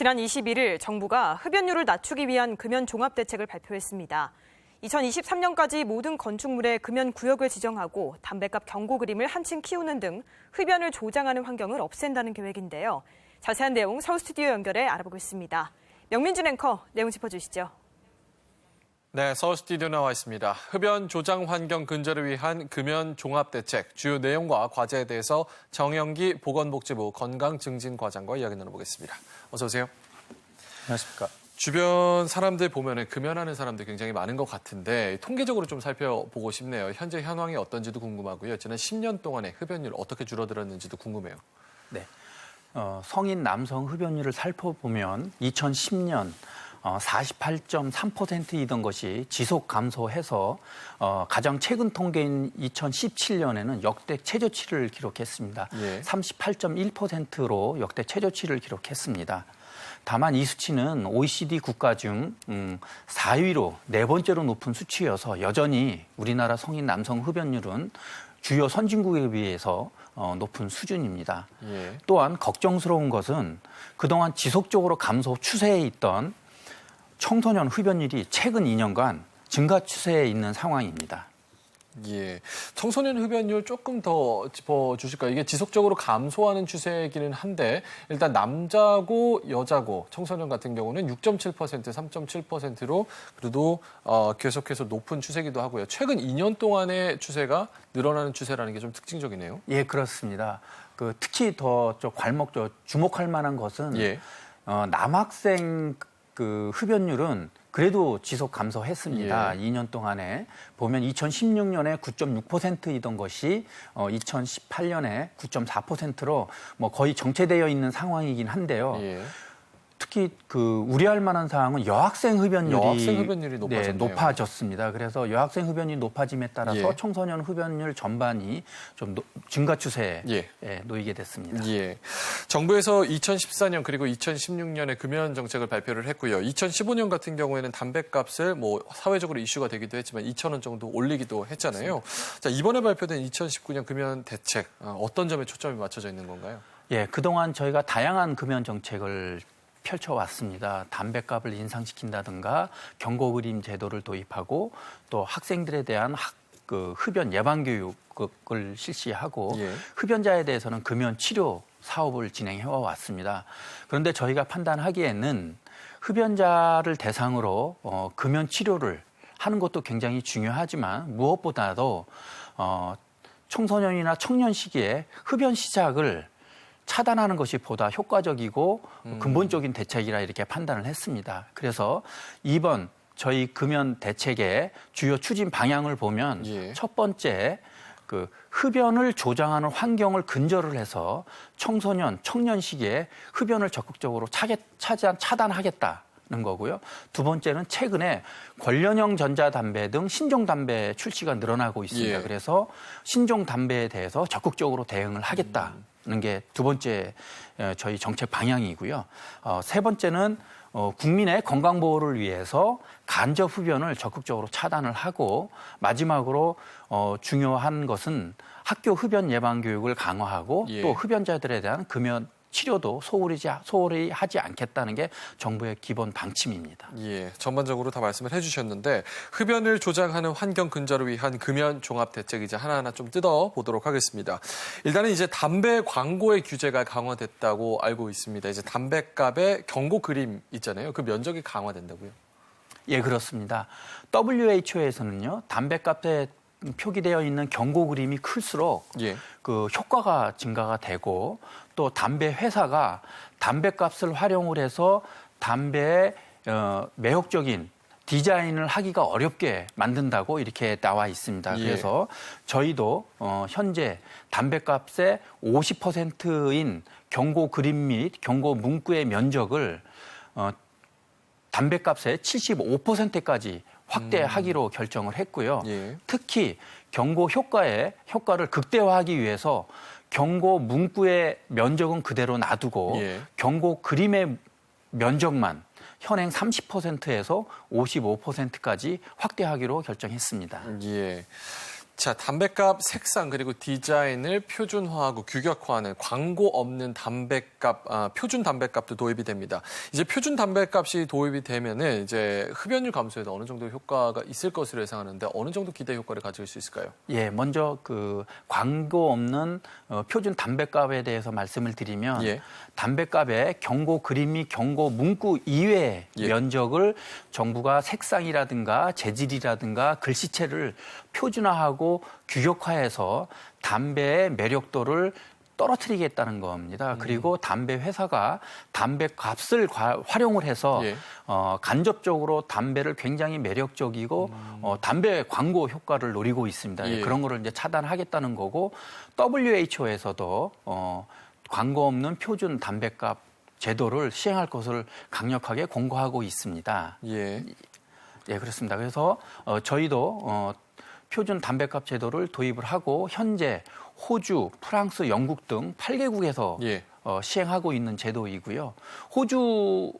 지난 21일 정부가 흡연율을 낮추기 위한 금연 종합 대책을 발표했습니다. 2023년까지 모든 건축물에 금연 구역을 지정하고 담배값 경고 그림을 한층 키우는 등 흡연을 조장하는 환경을 없앤다는 계획인데요. 자세한 내용 서울 스튜디오 연결해 알아보겠습니다. 명민준 앵커, 내용 짚어주시죠. 네, 서울 스튜디오 나와 있습니다. 흡연 조장 환경 근절을 위한 금연 종합 대책 주요 내용과 과제에 대해서 정영기 보건복지부 건강증진과장과 이야기 나눠보겠습니다. 어서 오세요. 안녕하십니까. 주변 사람들 보면은 금연하는 사람들 굉장히 많은 것 같은데 통계적으로 좀 살펴보고 싶네요. 현재 현황이 어떤지도 궁금하고요. 지난 10년 동안의 흡연율 어떻게 줄어들었는지도 궁금해요. 네, 성인 남성 흡연율을 살펴보면 2010년 48.3%이던 것이 지속 감소해서 가장 최근 통계인 2017년에는 역대 최저치를 기록했습니다. 38.1%로 역대 최저치를 기록했습니다. 다만 이 수치는 OECD 국가 중 4위로 네 번째로 높은 수치여서 여전히 우리나라 성인 남성 흡연율은 주요 선진국에 비해서 높은 수준입니다. 또한 걱정스러운 것은 그동안 지속적으로 감소 추세에 있던 청소년 흡연율이 최근 2년간 증가 추세에 있는 상황입니다. 예, 청소년 흡연율 조금 더 짚어주실까요? 이게 지속적으로 감소하는 추세이기는 한데 일단 남자고 여자고 청소년 같은 경우는 6.7%, 3.7%로 그래도 계속해서 높은 추세이기도 하고요. 최근 2년 동안의 추세가 늘어나는 추세라는 게 좀 특징적이네요. 예, 그렇습니다. 특히 더 주목할 만한 것은 남학생 흡연율은 그래도 지속 감소했습니다. 2년 동안에 보면 2016년에 9.6%이던 것이 2018년에 9.4%로 거의 정체되어 있는 상황이긴 한데요. 특히 우려할 만한 사항은 여학생 흡연율이 높아졌습니다. 그래서 여학생 흡연율이 높아짐에 따라서 청소년 흡연율 전반이 좀 증가 추세에 놓이게 됐습니다. 정부에서 2014년 그리고 2016년에 금연 정책을 발표를 했고요. 2015년 같은 경우에는 담배값을 사회적으로 이슈가 되기도 했지만 2,000원 정도 올리기도 했잖아요. 자, 이번에 발표된 2019년 금연 대책 어떤 점에 초점이 맞춰져 있는 건가요? 예, 그동안 저희가 다양한 금연 정책을 펼쳐왔습니다. 담배값을 인상시킨다든가 경고 그림 제도를 도입하고 또 학생들에 대한 흡연 예방 교육을 실시하고 흡연자에 대해서는 금연 치료 사업을 진행해 왔습니다. 그런데 저희가 판단하기에는 흡연자를 대상으로 금연 치료를 하는 것도 굉장히 중요하지만 무엇보다도 청소년이나 청년 시기에 흡연 시작을 차단하는 것이 보다 효과적이고 근본적인 대책이라 이렇게 판단을 했습니다. 그래서 이번 저희 금연 대책의 주요 추진 방향을 보면 첫 번째 흡연을 조장하는 환경을 근절을 해서 청소년, 청년 시기에 흡연을 적극적으로 차단하겠다는 거고요. 두 번째는 최근에 관련형 전자담배 등 신종담배 출시가 늘어나고 있습니다. 그래서 신종담배에 대해서 적극적으로 대응을 하겠다. 는 게 두 번째 저희 정책 방향이고요. 세 번째는 국민의 건강 보호를 위해서 간접 흡연을 적극적으로 차단을 하고 마지막으로 중요한 것은 학교 흡연 예방 교육을 강화하고 또 흡연자들에 대한 금연 치료도 소홀히 하지 않겠다는 게 정부의 기본 방침입니다. 전반적으로 다 말씀을 해주셨는데 흡연을 조장하는 환경 근절을 위한 금연 종합 대책 이제 하나하나 좀 뜯어보도록 하겠습니다. 일단은 이제 담배 광고의 규제가 강화됐다고 알고 있습니다. 이제 담배값의 경고 그림 있잖아요. 그 면적이 강화된다고요? 예, 그렇습니다. WHO에서는요, 담배값에 표기되어 있는 경고 그림이 클수록 효과가 증가가 되고 또 담배 회사가 담배값을 활용을 해서 담배의 매혹적인 디자인을 하기가 어렵게 만든다고 이렇게 나와 있습니다. 그래서 저희도 현재 담배값의 50%인 경고 그림 및 경고 문구의 면적을 담배값의 75%까지 확대하기로 결정을 했고요. 특히 경고 효과를 극대화하기 위해서 경고 문구의 면적은 그대로 놔두고 경고 그림의 면적만 현행 30%에서 55%까지 확대하기로 결정했습니다. 자, 담뱃값 색상 그리고 디자인을 표준화하고 규격화하는 광고 없는 담뱃값, 표준 담뱃값도 도입이 됩니다. 이제 표준 담뱃값이 도입이 되면은 이제 흡연율 감소에도 어느 정도 효과가 있을 것으로 예상하는데 어느 정도 기대 효과를 가질 수 있을까요? 예, 먼저 그 광고 없는 표준 담뱃값에 대해서 말씀을 드리면 예. 담뱃값의 경고 그림이 경고 문구 이외의 예. 면적을 정부가 색상이라든가 재질이라든가 글씨체를 표준화하고 규격화해서 담배의 매력도를 떨어뜨리겠다는 겁니다. 그리고 담배 회사가 담배 값을 활용을 해서 예. 간접적으로 담배를 굉장히 매력적이고 담배 광고 효과를 노리고 있습니다. 예. 그런 거를 이제 차단하겠다는 거고 WHO에서도 광고 없는 표준 담배값 제도를 시행할 것을 강력하게 공고하고 있습니다. 예. 예, 그렇습니다. 그래서 저희도 표준 담배값 제도를 도입을 하고 현재 호주, 프랑스, 영국 등 8개국에서 예. 시행하고 있는 제도이고요. 호주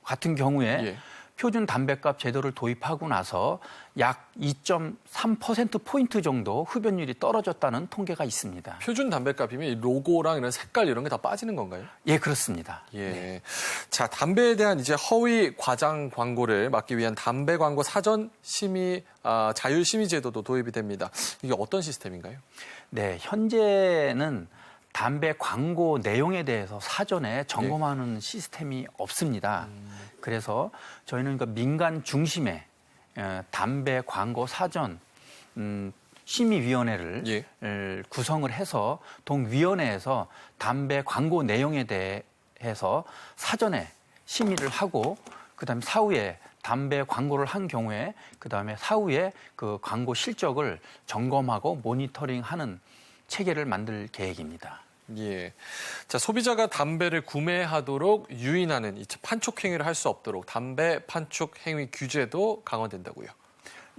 같은 경우에 예. 표준 담배값 제도를 도입하고 나서 약 2.3%포인트 정도 흡연율이 떨어졌다는 통계가 있습니다. 표준 담뱃값이면 이 로고랑 이런 색깔 이런 게 다 빠지는 건가요? 예, 그렇습니다. 예. 네. 자, 담배에 대한 이제 허위 과장 광고를 막기 위한 담배 광고 사전 심의 자율 심의 제도도 도입이 됩니다. 이게 어떤 시스템인가요? 네, 현재는 담배 광고 내용에 대해서 사전에 점검하는 시스템이 없습니다. 그래서 저희는 그 민간 중심의 담배 광고 사전 심의위원회를 예. 구성을 해서 동위원회에서 담배 광고 내용에 대해서 사전에 심의를 하고 그다음에 사후에 담배 광고를 한 경우에 그다음에 사후에 그 광고 실적을 점검하고 모니터링하는 체계를 만들 계획입니다. 예. 자, 소비자가 담배를 구매하도록 유인하는 이 판촉 행위를 할 수 없도록 담배 판촉 행위 규제도 강화된다고요.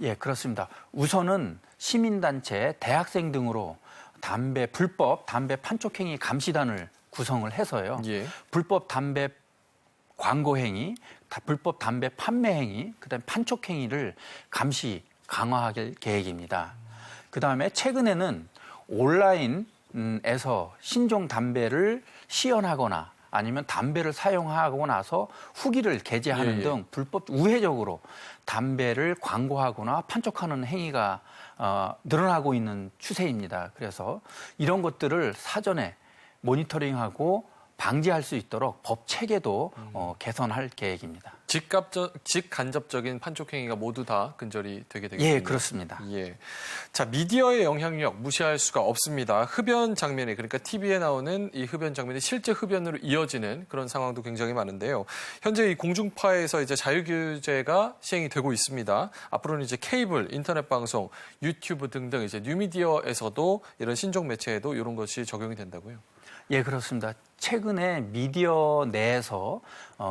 예, 그렇습니다. 우선은 시민단체, 대학생 등으로 불법 담배 판촉 행위 감시단을 구성을 해서요. 예. 불법 담배 광고 행위, 불법 담배 판매 행위, 그다음에 판촉 행위를 감시 강화할 계획입니다. 그다음에 최근에는 온라인에서 신종 담배를 시연하거나 아니면 담배를 사용하고 나서 후기를 게재하는 등 불법 우회적으로 담배를 광고하거나 판촉하는 행위가 늘어나고 있는 추세입니다. 그래서 이런 것들을 사전에 모니터링하고 방지할 수 있도록 법 체계도 개선할 계획입니다. 직간접적인 판촉 행위가 모두 다 근절이 되게 되겠군요. 예, 그렇습니다. 예. 자, 미디어의 영향력 무시할 수가 없습니다. 흡연 장면이 그러니까 TV에 나오는 이 흡연 장면이 실제 흡연으로 이어지는 그런 상황도 굉장히 많은데요. 현재 이 공중파에서 이제 자유 규제가 시행이 되고 있습니다. 앞으로는 이제 케이블, 인터넷 방송, 유튜브 등등 이제 뉴미디어에서도 이런 신종 매체에도 이런 것이 적용이 된다고요. 예, 그렇습니다. 최근에 미디어 내에서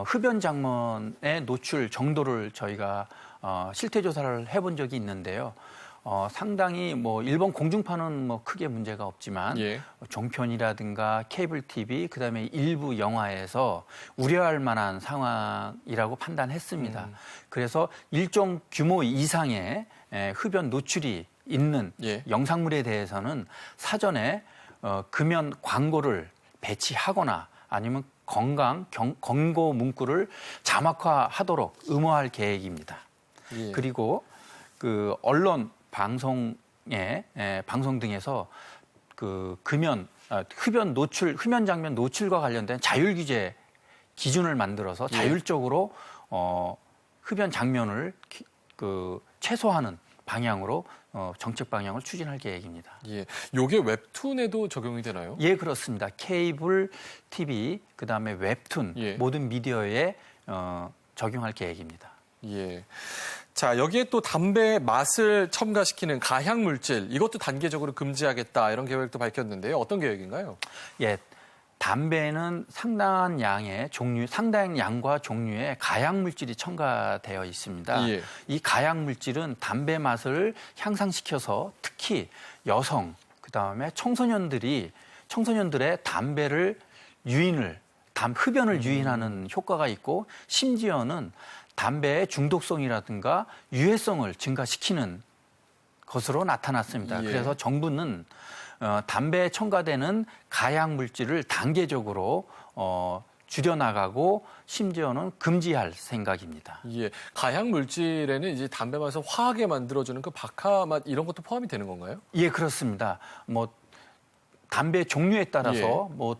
흡연 장면의 노출 정도를 저희가 실태 조사를 해본 적이 있는데요. 상당히 일본 공중파는 크게 문제가 없지만 예. 종편이라든가 케이블 TV 그다음에 일부 영화에서 우려할 만한 상황이라고 판단했습니다. 그래서 일정 규모 이상의 흡연 노출이 있는 예. 영상물에 대해서는 사전에 금연 광고를 배치하거나 아니면 권고 문구를 자막화하도록 의무화할 계획입니다. 예. 그리고 그 언론 방송 등에서 그 흡연 장면 노출과 관련된 자율 규제 기준을 만들어서 자율적으로 흡연 장면을 최소화하는 방향으로 정책 방향을 추진할 계획입니다. 예, 요게 웹툰에도 적용이 되나요? 예, 그렇습니다. 케이블, TV, 그다음에 웹툰 모든 미디어에 적용할 계획입니다. 예. 자, 여기에 또 담배 맛을 첨가시키는 가향 물질 이것도 단계적으로 금지하겠다 이런 계획도 밝혔는데요. 어떤 계획인가요? 예. 담배에는 상당한 양과 종류의 가향 물질이 첨가되어 있습니다. 예. 이 가향 물질은 담배 맛을 향상시켜서 특히 여성, 그다음에 청소년들의 담배를 흡연을 유인하는 효과가 있고 심지어는 담배의 중독성이라든가 유해성을 증가시키는 것으로 나타났습니다. 예. 그래서 정부는 담배에 첨가되는 가약 물질을 단계적으로 줄여나가고 심지어는 금지할 생각입니다. 예, 가향 물질에는 이제 담배 맛을 화하게 만들어주는 그 박하 맛 이런 것도 포함이 되는 건가요? 예, 그렇습니다. 뭐 담배 종류에 따라서 예. 뭐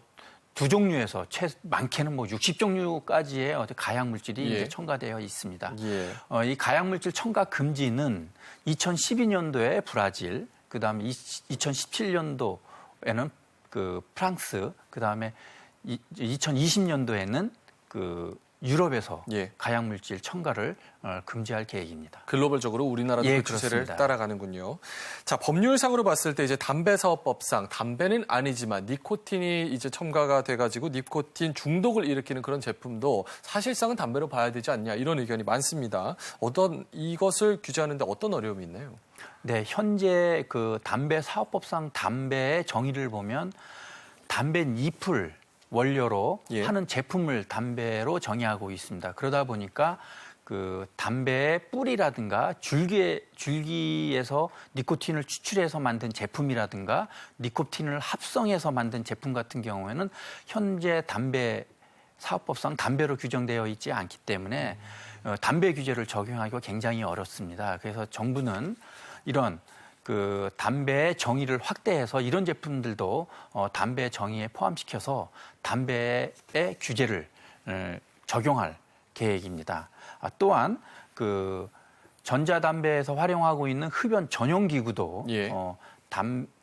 두 종류에서 많게는 뭐 60종류까지의 가약 물질이 예. 이제 첨가되어 있습니다. 예. 이 가약 물질 첨가 금지는 2012년도에 브라질, 그다음에 2017년도에는 그 프랑스, 그다음에 2020년도에는 그 유럽에서 예. 가약 물질 첨가를 금지할 계획입니다. 글로벌적으로 우리나라도 예, 그 추세를 그렇습니다. 따라가는군요. 자, 법률상으로 봤을 때 이제 담배사업법상 담배는 아니지만 니코틴이 이제 첨가가 돼가지고 니코틴 중독을 일으키는 그런 제품도 사실상은 담배로 봐야 되지 않냐 이런 의견이 많습니다. 이것을 규제하는데 어떤 어려움이 있나요? 네, 현재 그 담배사업법상 담배의 정의를 보면 담배 잎을 원료로 예. 하는 제품을 담배로 정의하고 있습니다. 그러다 보니까 그 담배의 뿌리라든가 줄기에서 니코틴을 추출해서 만든 제품이라든가 니코틴을 합성해서 만든 제품 같은 경우에는 현재 담배 사업법상 담배로 규정되어 있지 않기 때문에 담배 규제를 적용하기가 굉장히 어렵습니다. 그래서 정부는 이런 그 담배의 정의를 확대해서 이런 제품들도 담배 정의에 포함시켜서 담배의 규제를 적용할 계획입니다. 또한 그 전자담배에서 활용하고 있는 흡연 전용 기구도 예.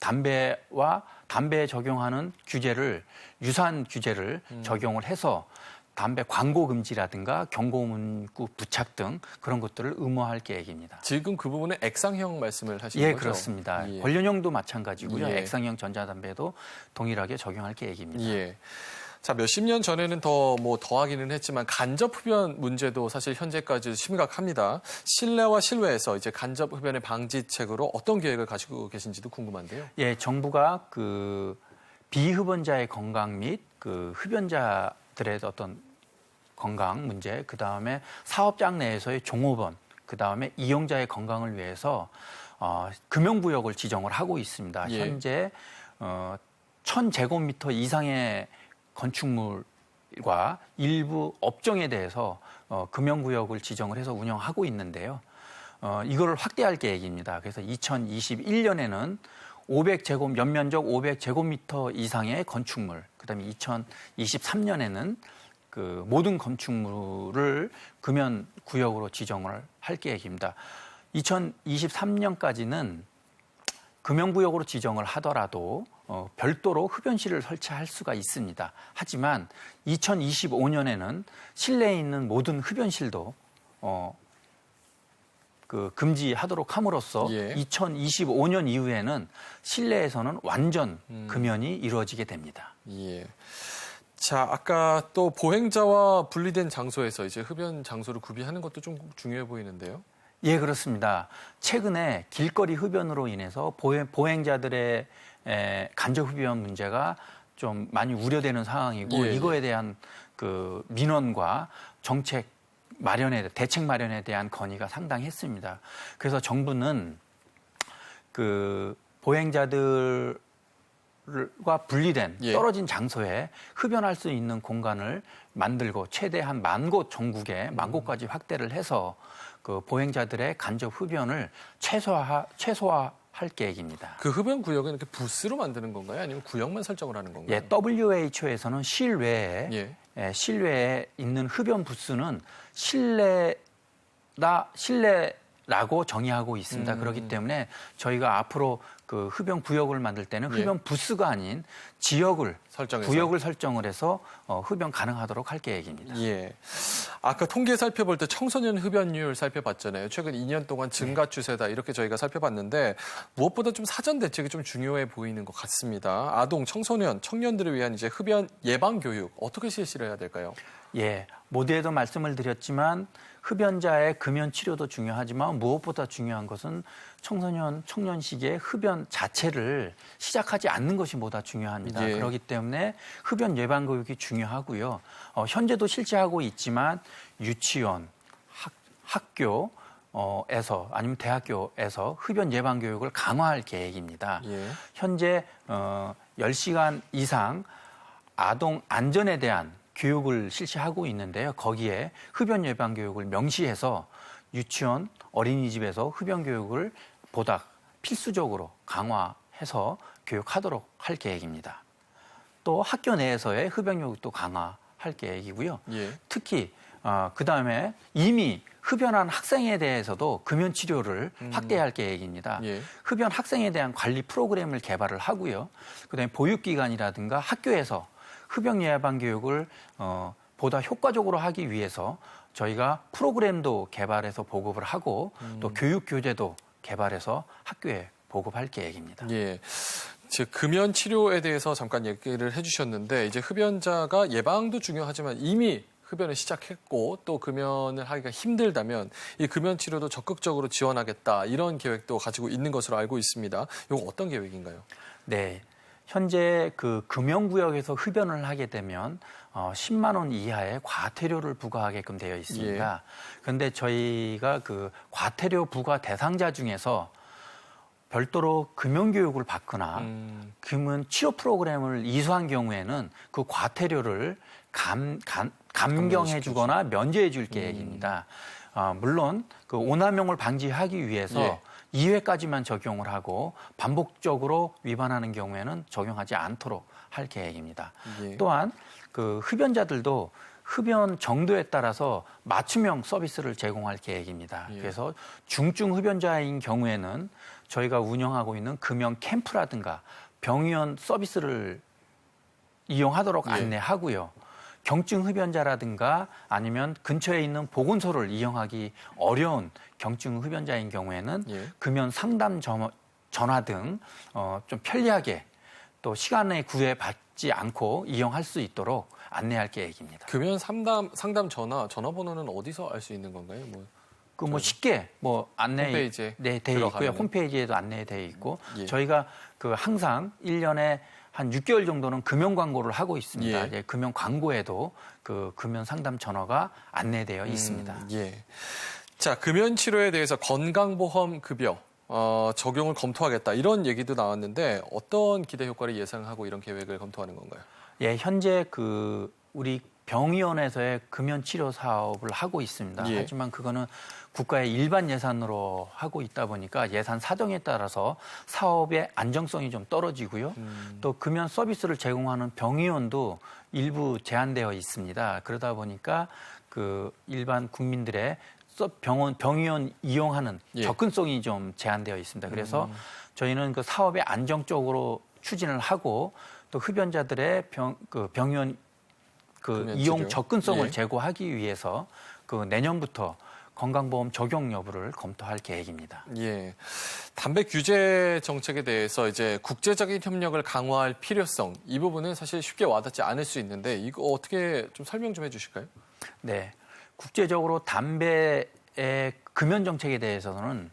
담배와 담배에 적용하는 규제를 유사한 규제를 적용을 해서 담배 광고 금지라든가 경고 문구 부착 등 그런 것들을 의무화할 계획입니다. 지금 그 부분은 액상형 말씀을 하시는 예, 거죠? 그렇습니다. 예. 관련형도 마찬가지고요. 예. 액상형 전자담배도 동일하게 적용할 계획입니다. 예. 자, 몇십 년 전에는 더하기는 했지만 간접 흡연 문제도 사실 현재까지 심각합니다. 실내와 실외에서 이제 간접 흡연의 방지책으로 어떤 계획을 가지고 계신지도 궁금한데요. 예, 정부가 그 비흡연자의 건강 및 그 흡연자들의 어떤 건강 문제, 그 다음에 사업장 내에서의 종업원, 그 다음에 이용자의 건강을 위해서 금연구역을 지정을 하고 있습니다. 예. 현재 1000제곱미터 이상의 건축물과 일부 업종에 대해서 금연구역을 지정을 해서 운영하고 있는데요. 이거를 확대할 계획입니다. 그래서 2021년에는 연면적 500제곱미터 이상의 건축물, 그다음에 2023년에는 그 모든 건축물을 금연 구역으로 지정을 할 계획입니다. 2023년까지는 금연 구역으로 지정을 하더라도 별도로 흡연실을 설치할 수가 있습니다. 하지만 2025년에는 실내에 있는 모든 흡연실도 그 금지하도록 함으로써 예. 2025년 이후에는 실내에서는 완전 금연이 이루어지게 됩니다. 예. 자, 아까 또 보행자와 분리된 장소에서 이제 흡연 장소를 구비하는 것도 좀 중요해 보이는데요. 예, 그렇습니다. 최근에 길거리 흡연으로 인해서 보행자들의 간접 흡연 문제가 좀 많이 우려되는 상황이고 예, 이거에 대한 그 민원과 대책 마련에 대한 건의가 상당했습니다. 그래서 정부는 그 보행자들과 분리된 예. 떨어진 장소에 흡연할 수 있는 공간을 만들고 최대한 10,000곳 전국에 10,000곳까지 확대를 해서 그 보행자들의 간접 흡연을 최소화할 계획입니다. 그 흡연 구역은 이렇게 부스로 만드는 건가요? 아니면 구역만 설정을 하는 건가요? 예, WHO에서는 실외에 예. 실외에 있는 흡연 부스는 실내라고 정의하고 있습니다. 그렇기 때문에 저희가 앞으로 그 흡연 구역을 만들 때는 예. 흡연 부스가 아닌 구역을 설정을 해서 흡연 가능하도록 할 계획입니다. 예. 아까 통계 살펴볼 때 청소년 흡연율 살펴봤잖아요. 최근 2년 동안 증가 추세다 이렇게 저희가 살펴봤는데 무엇보다 좀 사전 대책이 좀 중요해 보이는 것 같습니다. 아동, 청소년, 청년들을 위한 이제 흡연 예방 교육 어떻게 실시를 해야 될까요? 예, 모두에도 말씀을 드렸지만 흡연자의 금연 치료도 중요하지만 무엇보다 중요한 것은 청년 시기에 흡연 자체를 시작하지 않는 것이 보다 중요합니다. 예. 그렇기 때문에 흡연 예방 교육이 중요하고요. 현재도 실시하고 있지만 유치원, 학교, 에서 아니면 대학교에서 흡연 예방 교육을 강화할 계획입니다. 예. 현재 10시간 이상 아동 안전에 대한 교육을 실시하고 있는데요. 거기에 흡연 예방 교육을 명시해서 유치원, 어린이집에서 흡연 교육을 보다 필수적으로 강화해서 교육하도록 할 계획입니다. 또 학교 내에서의 흡연 교육도 강화할 계획이고요. 예. 특히 그다음에 이미 흡연한 학생에 대해서도 금연 치료를 확대할 계획입니다. 예. 흡연 학생에 대한 관리 프로그램을 개발을 하고요. 그다음에 보육기관이라든가 학교에서 흡연 예방 교육을 보다 효과적으로 하기 위해서 저희가 프로그램도 개발해서 보급을 하고 또 교육 교재도 개발해서 학교에 보급할 계획입니다. 예. 즉 금연 치료에 대해서 잠깐 얘기를 해주셨는데 이제 흡연자가 예방도 중요하지만 이미 흡연을 시작했고 또 금연을 하기가 힘들다면 이 금연 치료도 적극적으로 지원하겠다 이런 계획도 가지고 있는 것으로 알고 있습니다. 이거 어떤 계획인가요? 네. 현재 그 금연구역에서 흡연을 하게 되면 10만 원 이하의 과태료를 부과하게끔 되어 있습니다. 그런데 저희가 그 과태료 부과 대상자 중에서 별도로 금연교육을 받거나 금연 치료 프로그램을 이수한 경우에는 그 과태료를 감경해 주거나 면제해 줄 계획입니다. 물론 그 오남용을 방지하기 위해서 예. 2회까지만 적용을 하고 반복적으로 위반하는 경우에는 적용하지 않도록 할 계획입니다. 예. 또한 그 흡연자들도 흡연 정도에 따라서 맞춤형 서비스를 제공할 계획입니다. 예. 그래서 중증 흡연자인 경우에는 저희가 운영하고 있는 금연 캠프라든가 병의원 서비스를 이용하도록 예. 안내하고요. 경증 흡연자라든가 아니면 근처에 있는 보건소를 이용하기 어려운 경증 흡연자인 경우에는 예. 금연 상담 전화 등 좀 편리하게 또 시간에 구애받지 않고 이용할 수 있도록 안내할 계획입니다. 금연 상담 전화번호는 어디서 알 수 있는 건가요? 뭐 쉽게 안내 홈페이지에 돼 있고요. 들어가면은? 홈페이지에도 안내돼 있고 예. 저희가 그 항상 1년에 한 6개월 정도는 금연 광고를 하고 있습니다. 예. 이제 금연 광고에도 그 금연 상담 전화가 안내되어 있습니다. 예. 자, 금연 치료에 대해서 건강보험 급여 적용을 검토하겠다 이런 얘기도 나왔는데 어떤 기대 효과를 예상하고 이런 계획을 검토하는 건가요? 예, 현재 그 우리 병의원에서의 금연 치료 사업을 하고 있습니다. 예. 하지만 그거는 국가의 일반 예산으로 하고 있다 보니까 예산 사정에 따라서 사업의 안정성이 좀 떨어지고요. 또 금연 서비스를 제공하는 병의원도 일부 제한되어 있습니다. 그러다 보니까 그 일반 국민들의 병의원 이용하는 예. 접근성이 좀 제한되어 있습니다. 그래서 저희는 그 사업에 안정적으로 추진을 하고 또 흡연자들의 병의원 금연 이용 치료. 접근성을 예. 제고하기 위해서 그 내년부터 건강보험 적용 여부를 검토할 계획입니다. 예. 담배 규제 정책에 대해서 이제 국제적인 협력을 강화할 필요성 이 부분은 사실 쉽게 와닿지 않을 수 있는데 이거 어떻게 좀 설명 좀 해주실까요? 네, 국제적으로 담배의 금연 정책에 대해서는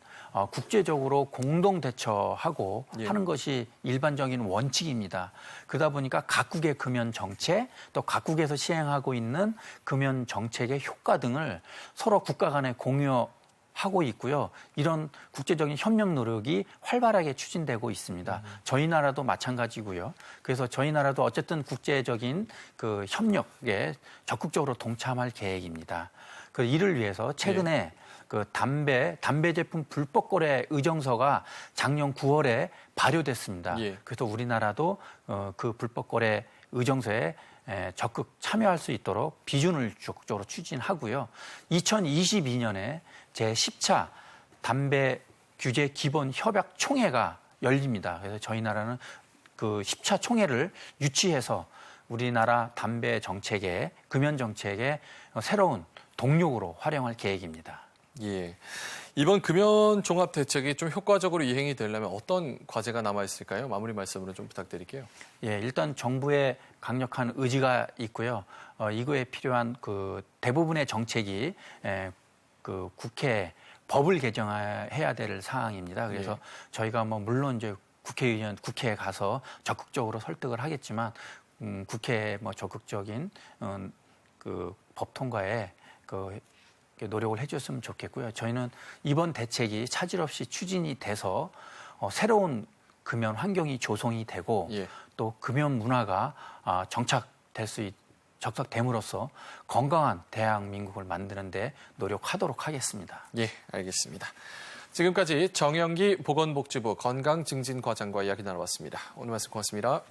국제적으로 공동 대처하고 예. 하는 것이 일반적인 원칙입니다. 그러다 보니까 각국의 금연 정책, 또 각국에서 시행하고 있는 금연 정책의 효과 등을 서로 국가 간에 공유하고 있고요. 이런 국제적인 협력 노력이 활발하게 추진되고 있습니다. 저희 나라도 마찬가지고요. 그래서 저희 나라도 어쨌든 국제적인 그 협력에 적극적으로 동참할 계획입니다. 그 이를 위해서 최근에 그 담배 제품 불법 거래 의정서가 작년 9월에 발효됐습니다. 예. 그래서 우리나라도 그 불법 거래 의정서에 적극 참여할 수 있도록 비준을 적극적으로 추진하고요. 2022년에 제10차 담배 규제 기본 협약 총회가 열립니다. 그래서 저희 나라는 그 10차 총회를 유치해서 우리나라 담배 정책의 금연 정책의 새로운 동력으로 활용할 계획입니다. 예. 이번 금연 종합 대책이 좀 효과적으로 이행이 되려면 어떤 과제가 남아 있을까요? 마무리 말씀으로 좀 부탁드릴게요. 예, 일단 정부의 강력한 의지가 있고요. 이거에 필요한 그 대부분의 정책이 그 국회 법을 개정해야 될 사항입니다. 그래서 저희가 물론 이제 국회에 가서 적극적으로 설득을 하겠지만 국회의 적극적인 그 법 통과에 노력을 해줬으면 좋겠고요. 저희는 이번 대책이 차질 없이 추진이 돼서 새로운 금연 환경이 조성이 되고 예. 또 금연 문화가 적석됨으로써 건강한 대한민국을 만드는 데 노력하도록 하겠습니다. 예, 알겠습니다. 지금까지 정영기 보건복지부 건강증진과장과 이야기 나눠봤습니다. 오늘 말씀 고맙습니다.